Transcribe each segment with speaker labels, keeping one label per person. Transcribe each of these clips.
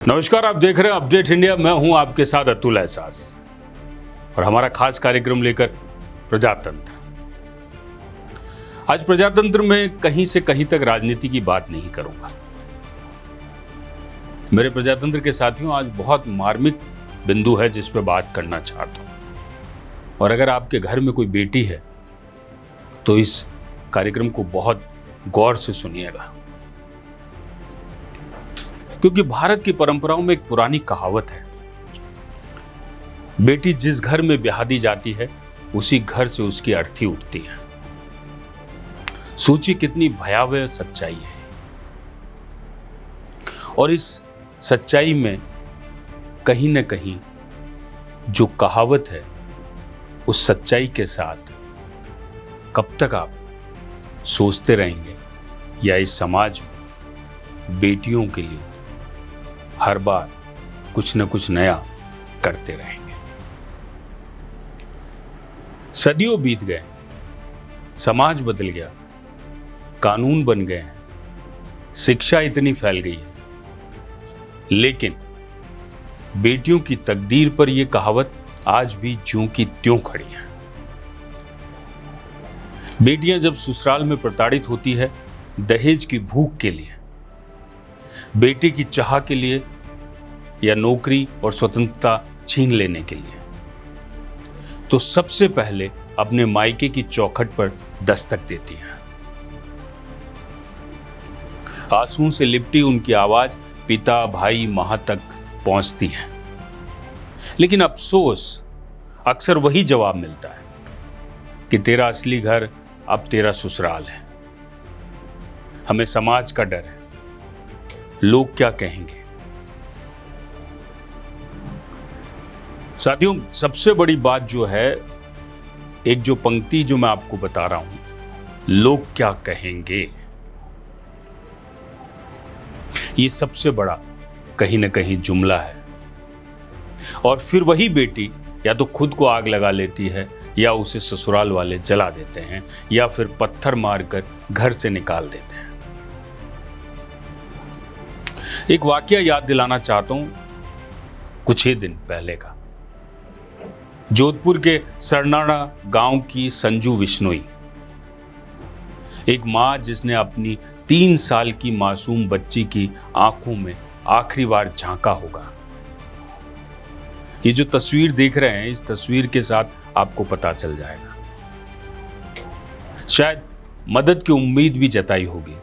Speaker 1: नमस्कार, आप देख रहे हैं अपडेट इंडिया। मैं हूं आपके साथ अतुल एहसास और हमारा खास कार्यक्रम लेकर प्रजातंत्र। आज प्रजातंत्र में कहीं से कहीं तक राजनीति की बात नहीं करूंगा। मेरे प्रजातंत्र के साथियों, आज बहुत मार्मिक बिंदु है जिस पर बात करना चाहता हूं। और अगर आपके घर में कोई बेटी है तो इस कार्यक्रम को बहुत गौर से सुनिएगा, क्योंकि भारत की परंपराओं में एक पुरानी कहावत है, बेटी जिस घर में ब्याह दी जाती है उसी घर से उसकी अर्थी उठती है। सोचिए कितनी भयावह सच्चाई है। और इस सच्चाई में कहीं न कहीं जो कहावत है, उस सच्चाई के साथ कब तक आप सोचते रहेंगे या इस समाज में बेटियों के लिए हर बार कुछ न कुछ नया करते रहेंगे। सदियों बीत गए, समाज बदल गया, कानून बन गए हैं, शिक्षा इतनी फैल गई है, लेकिन बेटियों की तकदीर पर यह कहावत आज भी ज्यों की त्यों खड़ी है। बेटियां जब ससुराल में प्रताड़ित होती है दहेज की भूख के लिए, बेटे की चाह के लिए या नौकरी और स्वतंत्रता छीन लेने के लिए, तो सबसे पहले अपने मायके की चौखट पर दस्तक देती है। आंसुओं से लिपटी उनकी आवाज पिता, भाई, मां तक पहुंचती है। लेकिन अफसोस अक्सर वही जवाब मिलता है कि तेरा असली घर अब तेरा ससुराल है। हमें समाज का डर है, लोग क्या कहेंगे। साथियों, सबसे बड़ी बात जो है, एक जो पंक्ति जो मैं आपको बता रहा हूं, लोग क्या कहेंगे, ये सबसे बड़ा कहीं ना कहीं जुमला है। और फिर वही बेटी या तो खुद को आग लगा लेती है या उसे ससुराल वाले जला देते हैं या फिर पत्थर मारकर घर से निकाल देते हैं। एक वाकया याद दिलाना चाहता हूं, कुछ ही दिन पहले का। जोधपुर के सरनाड़ा गांव की संजू विश्नोई, एक मां जिसने अपनी 3 साल की मासूम बच्ची की आंखों में आखिरी बार झांका होगा। ये जो तस्वीर देख रहे हैं, इस तस्वीर के साथ आपको पता चल जाएगा। शायद मदद की उम्मीद भी जताई होगी,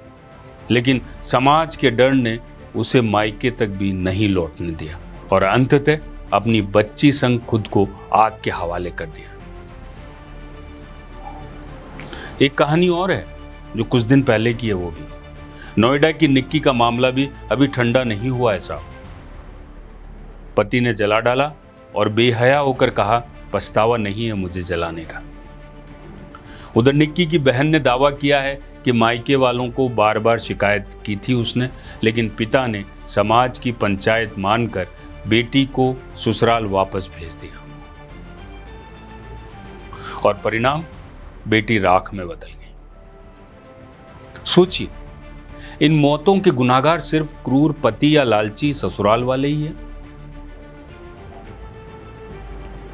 Speaker 1: लेकिन समाज के डर ने उसे मायके तक भी नहीं लौटने दिया और अंततः अपनी बच्ची संग खुद को आग के हवाले कर दिया। एक कहानी और है जो कुछ दिन पहले की है, वो भी नोएडा की निक्की का मामला भी अभी ठंडा नहीं हुआ है साहब। पति ने जला डाला और बेहया होकर कहा, पछतावा नहीं है मुझे जलाने का। उधर निक्की की बहन ने दावा किया है कि मायके वालों को बार बार शिकायत की थी उसने, लेकिन पिता ने समाज की पंचायत मानकर बेटी को ससुराल वापस भेज दिया और परिणाम, बेटी राख में बदल गई। सोचिए, इन मौतों के गुनाहगार सिर्फ क्रूर पति या लालची ससुराल वाले ही हैं।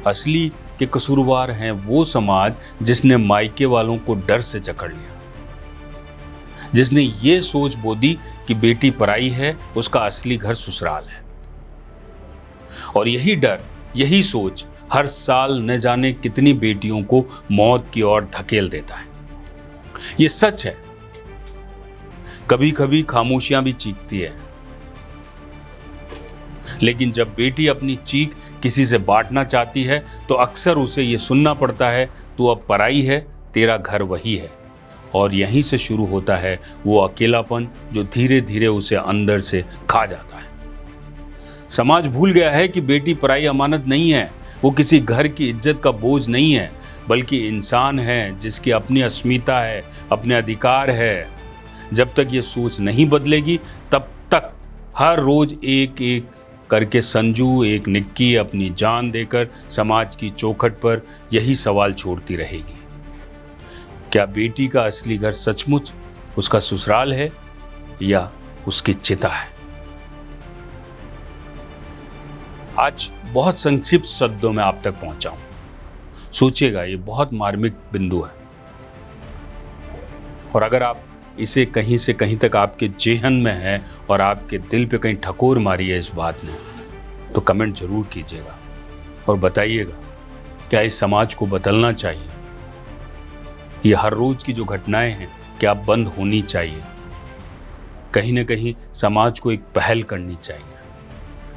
Speaker 1: असली के कसूरवार हैं वो समाज जिसने मायके वालों को डर से जकड़ लिया, जिसने ये सोच बो दी कि बेटी पराई है, उसका असली घर ससुराल है। और यही डर, यही सोच हर साल न जाने कितनी बेटियों को मौत की ओर धकेल देता है। ये सच है। कभी कभी खामोशियां भी चीखती है, लेकिन जब बेटी अपनी चीख किसी से बांटना चाहती है तो अक्सर उसे यह सुनना पड़ता है, तू अब पराई है, तेरा घर वही है। और यहीं से शुरू होता है वो अकेलापन जो धीरे धीरे उसे अंदर से खा जाता है। समाज भूल गया है कि बेटी पराई अमानत नहीं है, वो किसी घर की इज्जत का बोझ नहीं है, बल्कि इंसान है जिसकी अपनी अस्मिता है, अपने अधिकार है। जब तक ये सोच नहीं बदलेगी, तब तक हर रोज एक एक करके संजू, एक निक्की अपनी जान देकर समाज की चौखट पर यही सवाल छोड़ती रहेगी, क्या बेटी का असली घर सचमुच उसका ससुराल है या उसकी चिता है? आज बहुत संक्षिप्त शब्दों में आप तक पहुंचा हूं। सोचिएगा, ये बहुत मार्मिक बिंदु है, और अगर आप इसे कहीं से कहीं तक आपके जेहन में है और आपके दिल पे कहीं ठकोर मारी है इस बात ने, तो कमेंट जरूर कीजिएगा और बताइएगा क्या इस समाज को बदलना चाहिए। ये हर रोज की जो घटनाएं हैं क्या बंद होनी चाहिए। कहीं ना कहीं समाज को एक पहल करनी चाहिए।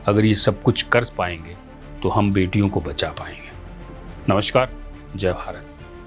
Speaker 1: अगर ये सब कुछ कर पाएंगे तो हम बेटियों को बचा पाएंगे। नमस्कार, जय भारत।